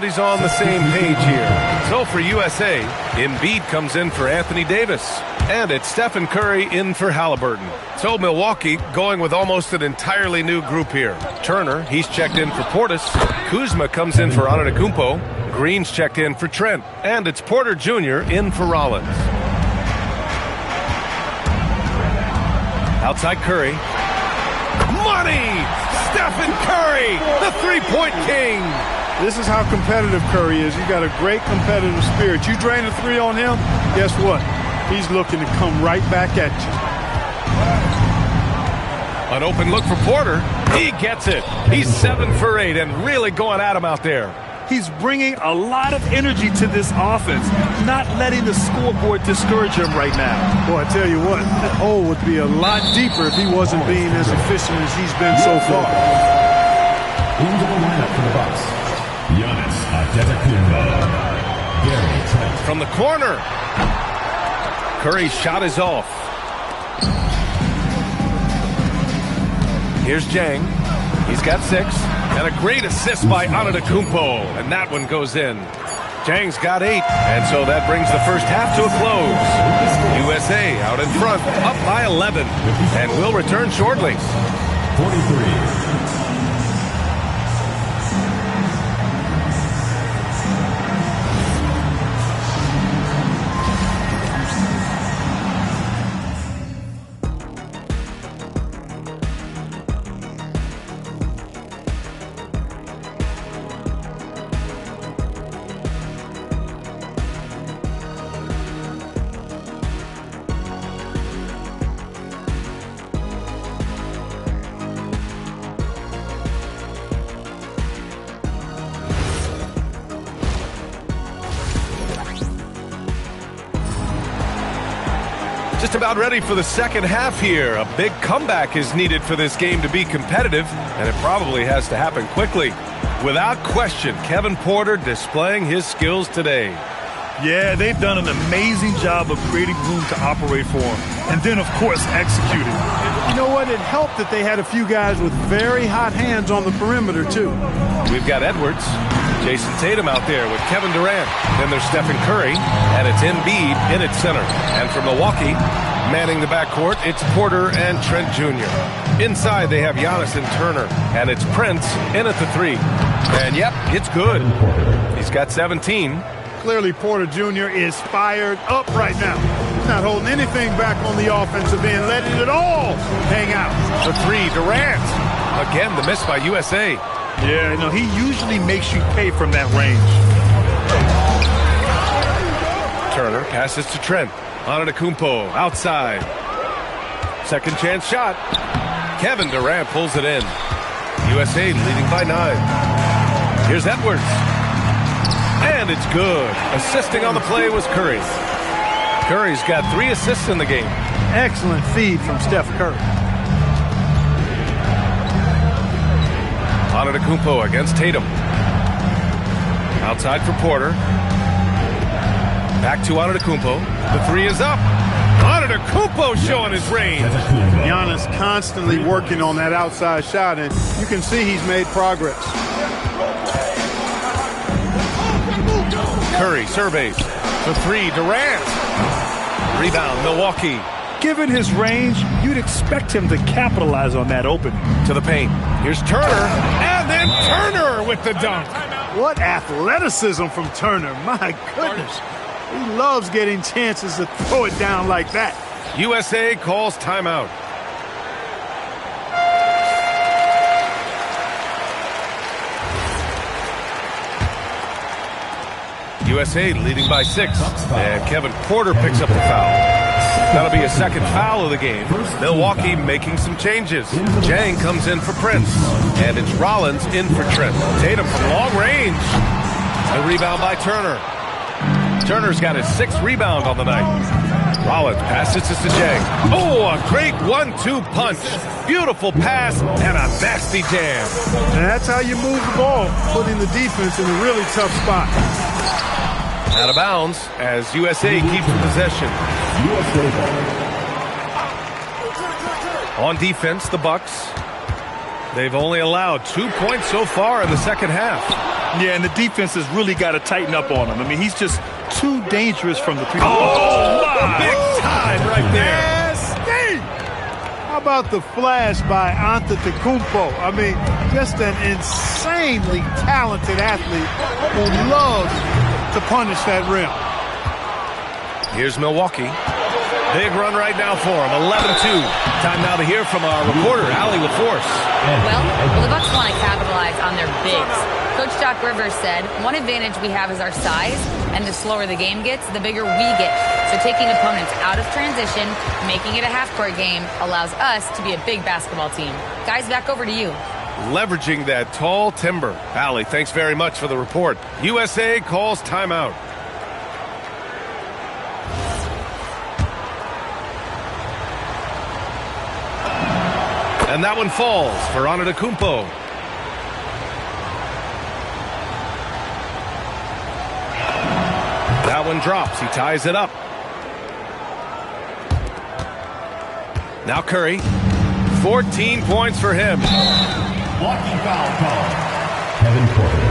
He's on the same page here. So for USA, Embiid comes in for Anthony Davis. And it's Stephen Curry in for Halliburton. So Milwaukee going with almost an entirely new group here. Turner, he's checked in for Portis. Kuzma comes in for Antetokounmpo. Green's checked in for Trent. And it's Porter Jr. in for Rollins. Outside Curry. Money! Stephen Curry, the three-point king. This is how competitive Curry is. He's got a great competitive spirit. You drain a three on him, guess what? He's looking to come right back at you. An open look for Porter. He gets it. He's 7 for 8 and really going at him out there. He's bringing a lot of energy to this offense, not letting the scoreboard discourage him right now. Boy, I tell you what, the hole would be a lot deeper if he wasn't being as efficient as he's been so far. Into the lineup for the Bucks, Giannis Antetokounmpo. Gary Trent. From the corner. Curry's shot is off. Here's Jang. He's got 6. And a great assist by Antetokounmpo. And that one goes in. Jang's got 8. And so that brings the first half to a close. USA out in front, up by 11. And we'll return shortly. 43. Just about ready for the second half here. A big comeback is needed for this game to be competitive, and it probably has to happen quickly. Without question, Kevin Porter displaying his skills today. Yeah, they've done an amazing job of creating room to operate for him. And then, of course, executing. You know what? It helped that they had a few guys with very hot hands on the perimeter, too. We've got Edwards. Jason Tatum out there with Kevin Durant. Then there's Stephen Curry, and it's Embiid in its center. And from Milwaukee, manning the backcourt, it's Porter and Trent Jr. Inside, they have Giannis and Turner, and it's Prince in at the 3. And, yep, it's good. He's got 17. Clearly, Porter Jr. is fired up right now. He's not holding anything back on the offensive end, letting it all hang out. The 3, Durant. Again, the miss by USA. Yeah, you know, he usually makes you pay from that range. Turner passes to Trent. Antetokounmpo outside. Second chance shot. Kevin Durant pulls it in. USA leading by 9. Here's Edwards. And it's good. Assisting on the play was Curry. Curry's got 3 assists in the game. Excellent feed from Steph Curry. Antetokounmpo against Tatum. Outside for Porter. Back to Antetokounmpo. The 3 is up. Antetokounmpo showing his range. Giannis constantly working on that outside shot, and you can see he's made progress. Curry surveys. The 3, Durant. Rebound, Milwaukee. Given his range, you'd expect him to capitalize on that opening. To the paint. Here's Turner. And then Turner with the dunk. What athleticism from Turner. My goodness. He loves getting chances to throw it down like that. USA calls timeout. USA leading by 6. And Kevin Porter picks up the foul. That'll be a second foul of the game. Milwaukee making some changes. Jang comes in for Prince. And it's Rollins in for Trent. Tatum from long range. A rebound by Turner. Turner's got his 6th rebound on the night. Rollins passes to Jang. Oh, a great 1-2 punch. Beautiful pass and a nasty jam. And that's how you move the ball, putting the defense in a really tough spot. Out of bounds as USA keeps possession. On defense, the Bucks. They've only allowed 2 points so far in the second half. Yeah, and the defense has really got to tighten up on him. I mean, he's just too dangerous from the three-point line. Oh, my! Big time right there. Nasty! How about the flash by Antetokounmpo? I mean, just an insanely talented athlete who loves to punish that rim. Here's Milwaukee. Big run right now for him, 11-2. Time now to hear from our reporter, Allie LaForce. Well, the Bucks want to capitalize on their bigs. Coach Doc Rivers said, one advantage we have is our size, and the slower the game gets, the bigger we get. So taking opponents out of transition, making it a half-court game, allows us to be a big basketball team. Guys, back over to you. Leveraging that tall timber. Allie, thanks very much for the report. USA calls timeout. And that one falls for Antetokounmpo. That one drops. He ties it up. Now Curry. 14 points for him. Walking foul call. Kevin Porter.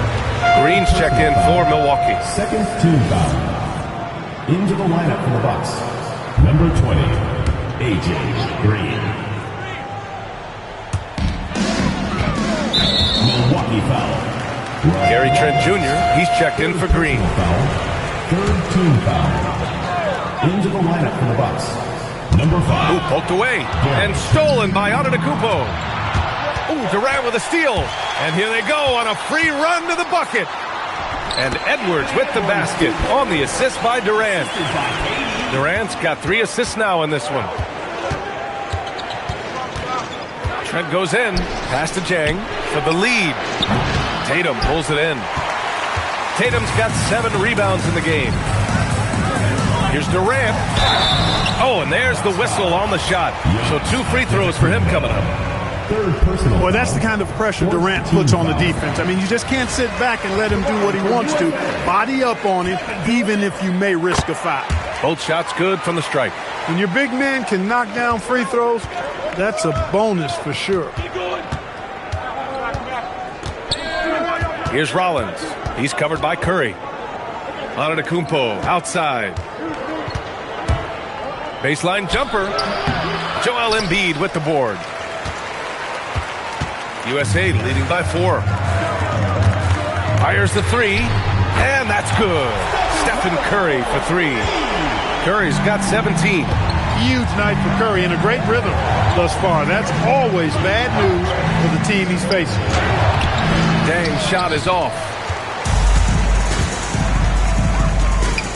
Green's checked in for Milwaukee. Second team foul. Into the lineup for the Bucks. Number 20, AJ Green. Milwaukee foul. Gary Trent Jr., he's checked in for Green. Foul. Third team foul. Into the lineup for the Bucks. Number 5. Ooh, poked away and stolen by Antetokounmpo. Ooh, Durant with a steal. And here they go on a free run to the bucket. And Edwards with the basket on the assist by Durant. Durant's got 3 assists now in this one. Trent goes in, pass to Jang for the lead. Tatum pulls it in. Tatum's got 7 rebounds in the game. Here's Durant. Oh, and there's the whistle on the shot. So 2 free throws for him coming up. Well, that's the kind of pressure Durant puts on the defense. I mean, you just can't sit back and let him do what he wants to. Body up on him, even if you may risk a foul. Both shots good from the stripe. When your big man can knock down free throws, that's a bonus for sure. Here's Rollins. He's covered by Curry. Antetokounmpo outside. Baseline jumper. Joel Embiid with the board. USA leading by 4. Fires the 3. And that's good. Stephen Curry for 3. Curry's got 17. Huge night for Curry and a great rhythm thus far. That's always bad news for the team he's facing. Dang, shot is off.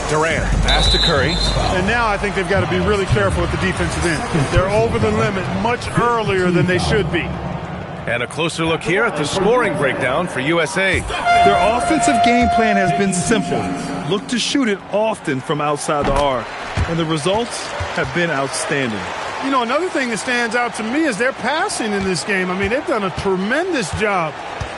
Durant, pass to Curry. And now I think they've got to be really careful at the defensive end. They're over the limit much earlier than they should be. And a closer look here at the scoring breakdown for USA. Their offensive game plan has been simple. Look to shoot it often from outside the arc. And the results have been outstanding. You know, another thing that stands out to me is their passing in this game. I mean, they've done a tremendous job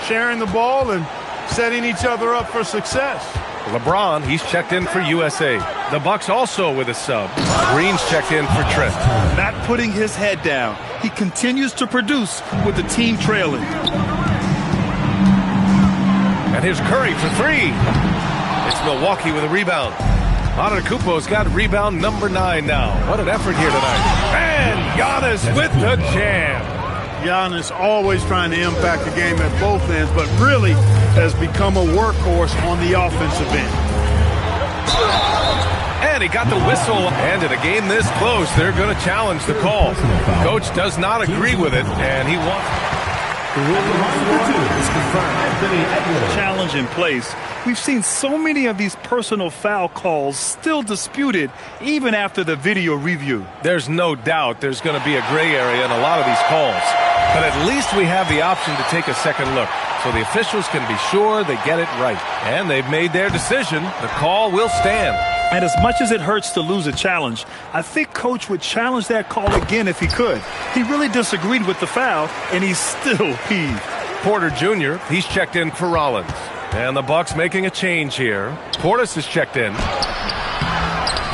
sharing the ball and setting each other up for success. LeBron, he's checked in for USA. The Bucks also with a sub. Green's checked in for Trent. Not putting his head down. He continues to produce with the team trailing. And here's Curry for 3. It's Milwaukee with a rebound. Antetokounmpo's got rebound number 9 now. What an effort here tonight. And Giannis with the jam. Giannis always trying to impact the game at both ends, but really has become a workhorse on the offensive end. And he got the whistle. And in a game this close, they're going to challenge the call. Coach does not agree with it, and he wants... Challenge in place. We've seen so many of these personal foul calls still disputed even after the video review. There's no doubt there's going to be a gray area in a lot of these calls. But at least we have the option to take a second look, so the officials can be sure they get it right. And they've made their decision. The call will stand. And as much as it hurts to lose a challenge, I think Coach would challenge that call again if he could. He really disagreed with the foul, and he's still peeved. Porter Jr., he's checked in for Rollins. And the Bucks making a change here. Portis is checked in.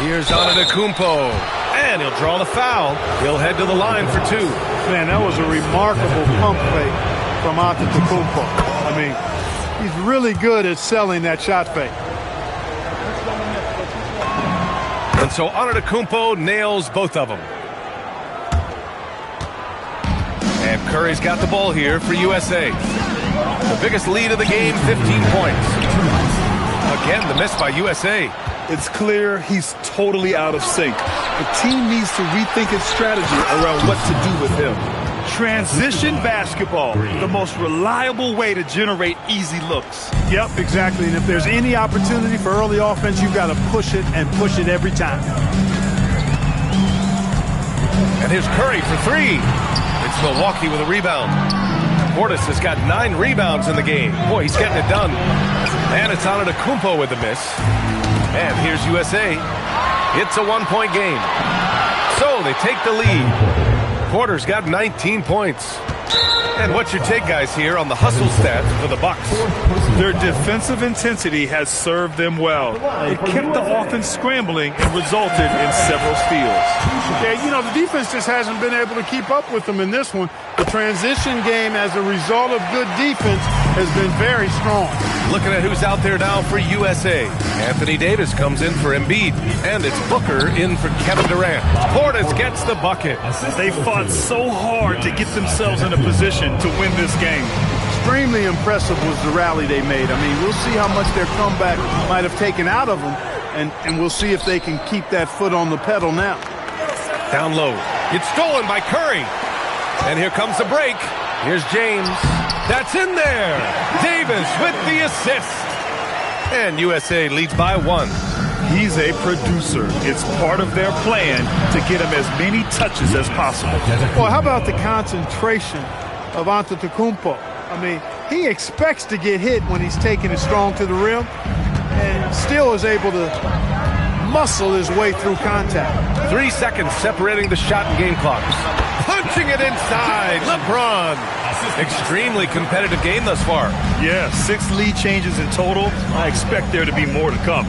Here's Antetokounmpo. And he'll draw the foul. He'll head to the line for 2. Man, that was a remarkable pump fake from Antetokounmpo. I mean, He's really good at selling that shot fake. And so Antetokounmpo nails both of them. And Curry's got the ball here for USA. The biggest lead of the game, 15 points. Again, the miss by USA. It's clear he's totally out of sync. The team needs to rethink its strategy around what to do with him. Transition basketball, the most reliable way to generate easy looks. Yep, exactly. And if there's any opportunity for early offense, you've got to push it and push it every time. And here's Curry for three. It's Milwaukee with a rebound. Portis has got 9 rebounds in the game. Boy, he's getting it done. And it's Antetokounmpo with the miss. And here's USA. It's a one-point game. So they take the lead. Porter's got 19 points. And what's your take, guys, here on the hustle stats for the Bucks? Their defensive intensity has served them well. It kept the offense scrambling and resulted in several steals. Yeah, you know, the defense just hasn't been able to keep up with them in this one. The transition game, as a result of good defense, has been very strong. Looking at who's out there now for USA. Anthony Davis comes in for Embiid. And it's Booker in for Kevin Durant. Portis gets the bucket. They fought so hard to get themselves in a position to win this game. Extremely impressive was the rally they made. I mean, we'll see how much their comeback might have taken out of them, and we'll see if they can keep that foot on the pedal now. Down low. It's stolen by Curry. And here comes the break. Here's James. That's in there. Davis with the assist. And USA leads by 1. He's a producer. It's part of their plan to get him as many touches as possible. Well, how about the concentration of Antetokounmpo? I mean, he expects to get hit when he's taking it strong to the rim and still is able to muscle his way through contact. 3 seconds separating the shot and game clocks. Punching it inside. LeBron. Extremely competitive game thus far. Yeah, 6 lead changes in total. I expect there to be more to come.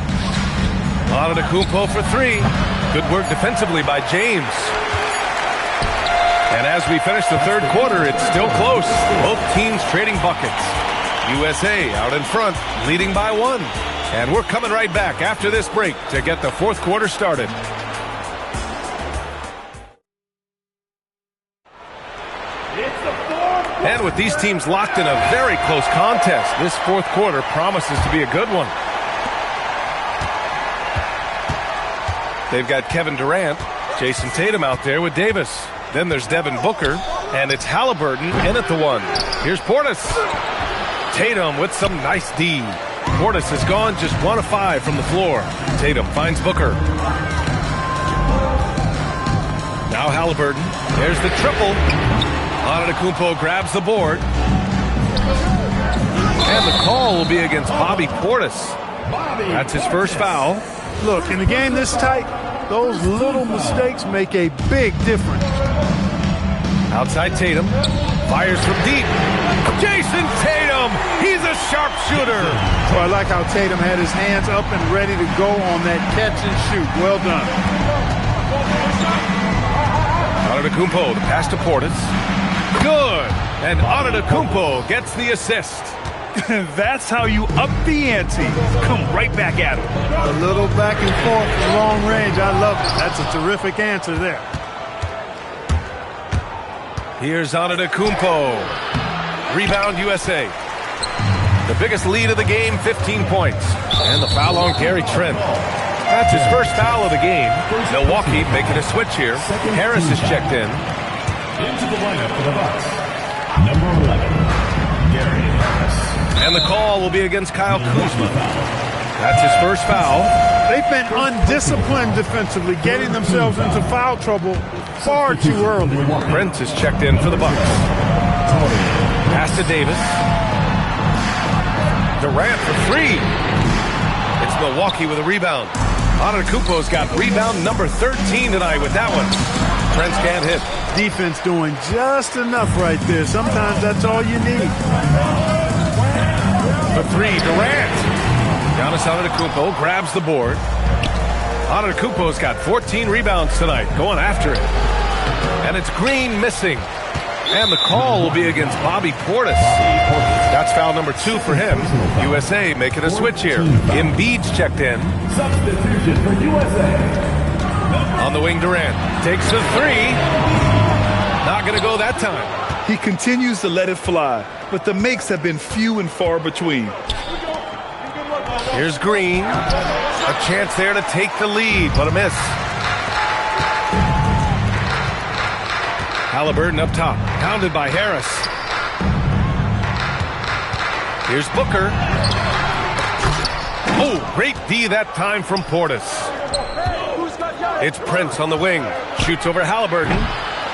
Antetokounmpo for 3. Good work defensively by James. And as we finish the third quarter, it's still close. Both teams trading buckets. USA out in front, leading by 1. And we're coming right back after this break to get the fourth quarter started. And with these teams locked in a very close contest, this fourth quarter promises to be a good one. They've got Kevin Durant, Jason Tatum out there with Davis. Then there's Devin Booker, and it's Halliburton in at the 1. Here's Portis. Tatum with some nice D. Portis has gone just 1 of 5 from the floor. Tatum finds Booker. Now Halliburton. There's the triple. Antetokounmpo grabs the board. And the call will be against Bobby Portis. That's his first foul. Look, in a game this tight, those little mistakes make a big difference. Outside Tatum. Fires from deep. Jason Tatum! He's a sharpshooter! So I like how Tatum had his hands up and ready to go on that catch and shoot. Well done. Antetokounmpo, the pass to Portis. Good! And Antetokounmpo gets the assist. That's how you up the ante. Come right back at him. A little back and forth from long range. I love it. That's a terrific answer there. Here's Antetokounmpo. Rebound USA. The biggest lead of the game, 15 points. And the foul on Gary Trent. That's his first foul of the game. Milwaukee making a switch here. Harris is checked in. Into the lineup for the Bucks, number 11, Gary Harris. And the call will be against Kyle Kuzma. That's his first foul. They've been undisciplined defensively, getting themselves into foul trouble far too early. Prince is checked in for the Bucks. Pass to Davis. Durant for 3. It's Milwaukee with a rebound. Antetokounmpo's got rebound number 13 tonight with that one. Prince can't hit. Defense doing just enough right there. Sometimes that's all you need. For 3, Durant. Giannis Antetokounmpo grabs the board. Antetokounmpo's got 14 rebounds tonight, going after it. And it's Green missing. And the call will be against Bobby Portis. That's foul number 2 for him. USA making a switch here. Embiid's checked in. Substitution for USA. On the wing, Durant takes a 3. Not going to go that time. He continues to let it fly, but the makes have been few and far between. Here's Green. A chance there to take the lead, but a miss. Halliburton up top, pounded by Harris. Here's Booker. Oh, great D that time from Portis. It's Prince on the wing. Shoots over Halliburton.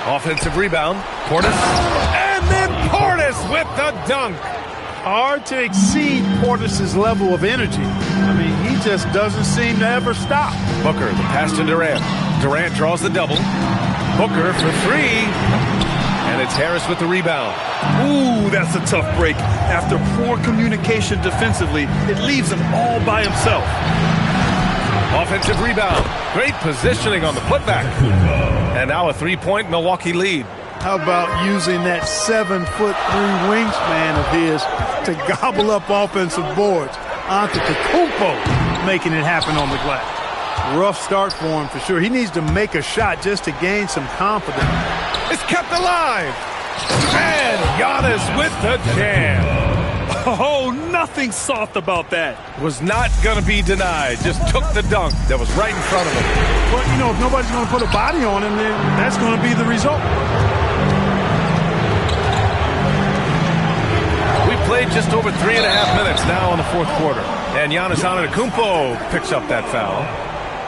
Offensive rebound. Portis. And then Portis with the dunk. Hard to exceed Portis' level of energy. I mean, he just doesn't seem to ever stop. Booker, the pass to Durant. Durant draws the double. Booker for 3. And it's Harris with the rebound. Ooh, that's a tough break. After poor communication defensively, it leaves him all by himself. Offensive rebound. Great positioning on the putback. And now a 3-point Milwaukee lead. How about using that 7'3" wingspan of his to gobble up offensive boards? Antetokounmpo making it happen on the glass. Rough start for him for sure. He needs to make a shot just to gain some confidence. It's kept alive. And Giannis with the jam. Oh, nothing soft about that. Was not going to be denied. Just took the dunk that was right in front of him. But, you know, if nobody's going to put a body on him, then that's going to be the result. We played just over 3.5 minutes now in the fourth quarter. And Giannis Antetokounmpo picks up that foul.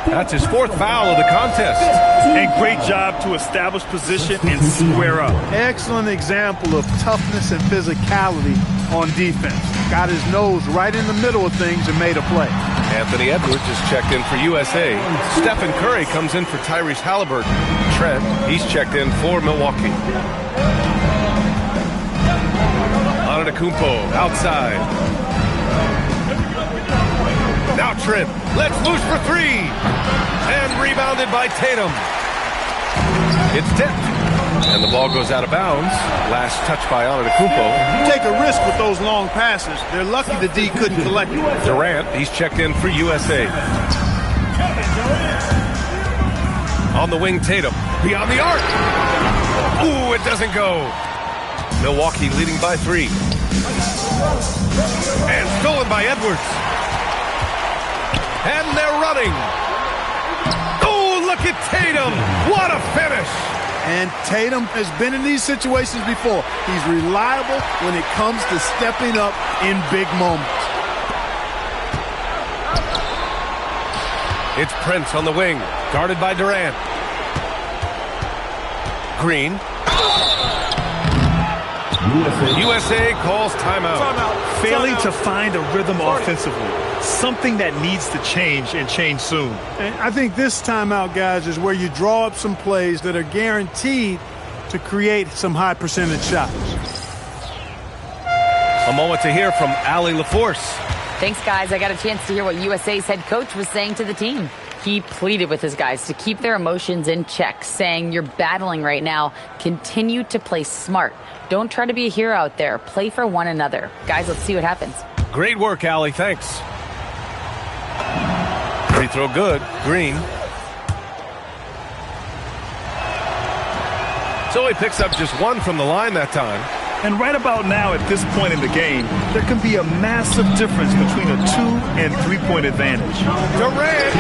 That's his 4th foul of the contest. And great job to establish position and square up. Excellent example of toughness and physicality on defense. Got his nose right in the middle of things and made a play. Anthony Edwards is checked in for USA. Stephen Curry comes in for Tyrese Halliburton. Trent, he's checked in for Milwaukee. Antetokounmpo outside. Now Trent lets loose for 3. And rebounded by Tatum. It's tipped. And the ball goes out of bounds. Last touch by Antetokounmpo. You take a risk with those long passes. They're lucky the D couldn't collect it. Durant, he's checked in for USA. On the wing, Tatum. Beyond the arc. Ooh, it doesn't go. Milwaukee leading by 3. And stolen by Edwards. And they're running. Oh, look at Tatum. What a finish. And Tatum has been in these situations before. He's reliable when it comes to stepping up in big moments. It's Prince on the wing, guarded by Durant. Green. USA calls timeout. Failing to find a rhythm offensively. Something that needs to change and change soon. And I think this timeout, guys, is where you draw up some plays that are guaranteed to create some high percentage shots. A moment to hear from Allie LaForce. Thanks, guys. I got a chance to hear what USA's head coach was saying to the team. He pleaded with his guys to keep their emotions in check, saying, "You're battling right now. Continue to play smart. Don't try to be a hero out there. Play for one another." Guys, let's see what happens. Great work, Allie. Thanks. Free throw good. Green. So he picks up just 1 from the line that time. And right about now, at this point in the game, there can be a massive difference between a 2- and 3-point advantage. Durant.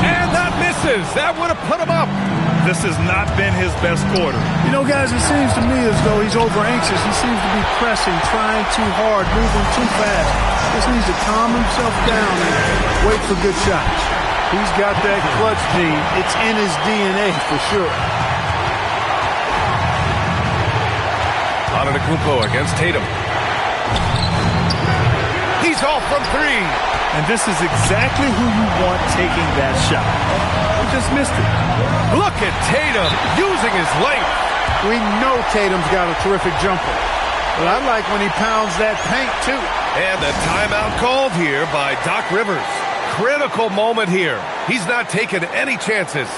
And that misses. That would have put him up. This has not been his best quarter. You know, guys, it seems to me as though he's over anxious. He seems to be pressing, trying too hard, moving too fast. Just needs to calm himself down and wait for good shots. He's got that clutch gene. It's in his DNA for sure. Antetokounmpo against Tatum. He's off from 3. And this is exactly who you want taking that shot. He just missed it. Look at Tatum using his length. We know Tatum's got a terrific jumper. But I like when he pounds that paint, too. And the timeout called here by Doc Rivers. Critical moment here. He's not taking any chances.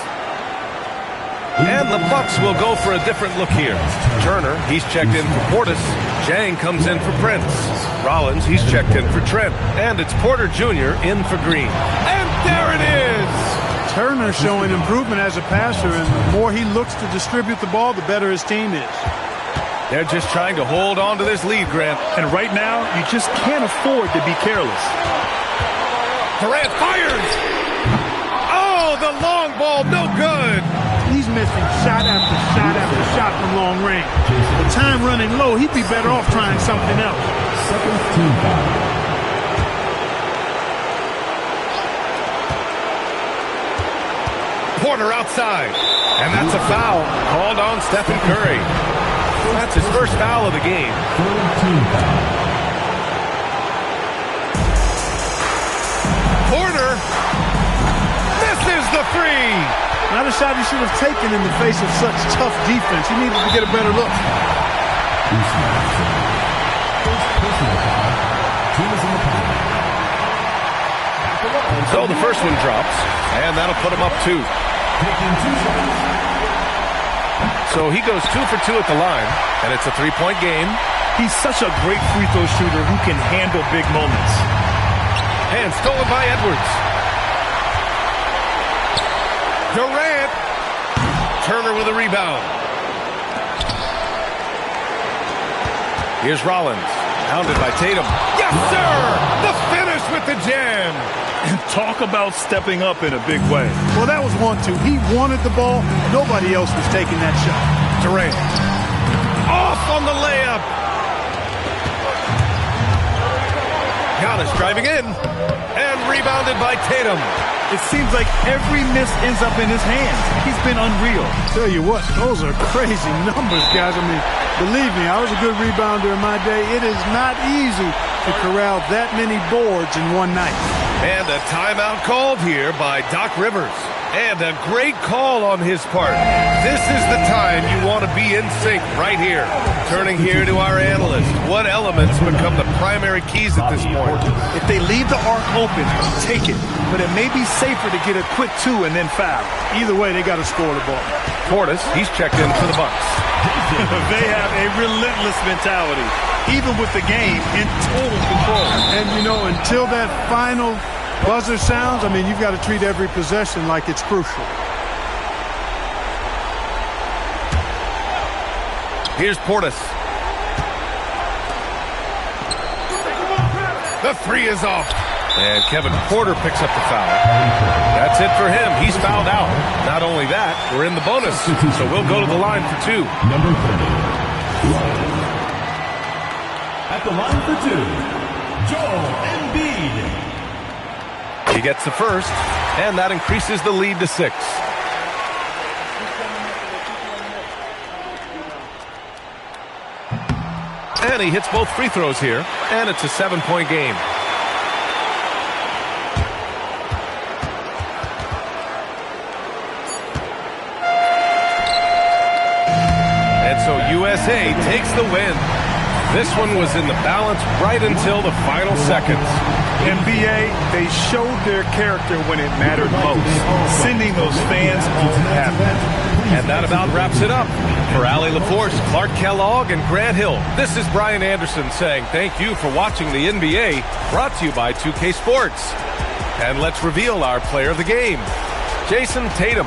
And the Bucks will go for a different look here. Turner, he's checked in for Portis. Jang comes in for Prince. Rollins, he's checked in for Trent. And it's Porter Jr. in for Green. And there it is! Turner showing improvement as a passer, and the more he looks to distribute the ball, the better his team is. They're just trying to hold on to this lead, Grant. And right now, you just can't afford to be careless. Durant fires! Oh, the long ball, no good! He's missing shot after shot after shot from long range. With time running low, he'd be better off trying something else. Second team foul. Porter outside. And that's a foul called on Stephen Curry. That's his first foul of the game. Third team foul. Porter misses the three. Not a shot he should have taken in the face of such tough defense. He needed to get a better look. First personal foul. Team is in the penalty. So the first one drops, and that'll put him up 2. Taking 2 shots. So he goes 2 for 2 at the line, and it's a 3-point game. He's such a great free throw shooter who can handle big moments. And stolen by Edwards. Durant. Turner with a rebound. Here's Rollins. Pounded by Tatum. Yes, sir! The finish with the jam. And talk about stepping up in a big way. Well, that was 1-2. He wanted the ball. Nobody else was taking that shot. Durant. Off on the layup. Giannis driving in. And rebounded by Tatum. It seems like every miss ends up in his hands. He's been unreal. Tell you what, those are crazy numbers, guys. I mean, believe me, I was a good rebounder in my day. It is not easy to corral that many boards in one night. And a timeout called here by Doc Rivers. And a great call on his part. This is the time you want to be in sync right here. Turning here to our analyst. What elements become the primary keys at this point? If they leave the arc open, take it. But it may be safer to get a quick 2 and then foul. Either way, they got to score the ball. Portis, he's checked in for the Bucks. They have a relentless mentality, even with the game in total control. And, you know, until that final buzzer sounds, I mean, you've got to treat every possession like it's crucial. Here's Portis. The 3 is off. And Kevin Porter picks up the foul. That's it for him. He's fouled out. Not only that, we're in the bonus. So we'll go to the line for 2. Number 30. At the line for 2, Joel Embiid. He gets the first, and that increases the lead to 6. And he hits both free throws here, and it's a 7-point game. And so USA takes the win. This one was in the balance right until the final seconds. NBA, they showed their character when it mattered most, sending those fans home happy. And that about wraps it up. For Allie LaForce, Clark Kellogg, and Grant Hill, this is Brian Anderson saying thank you for watching the NBA, brought to you by 2K Sports. And let's reveal our player of the game. Jason Tatum.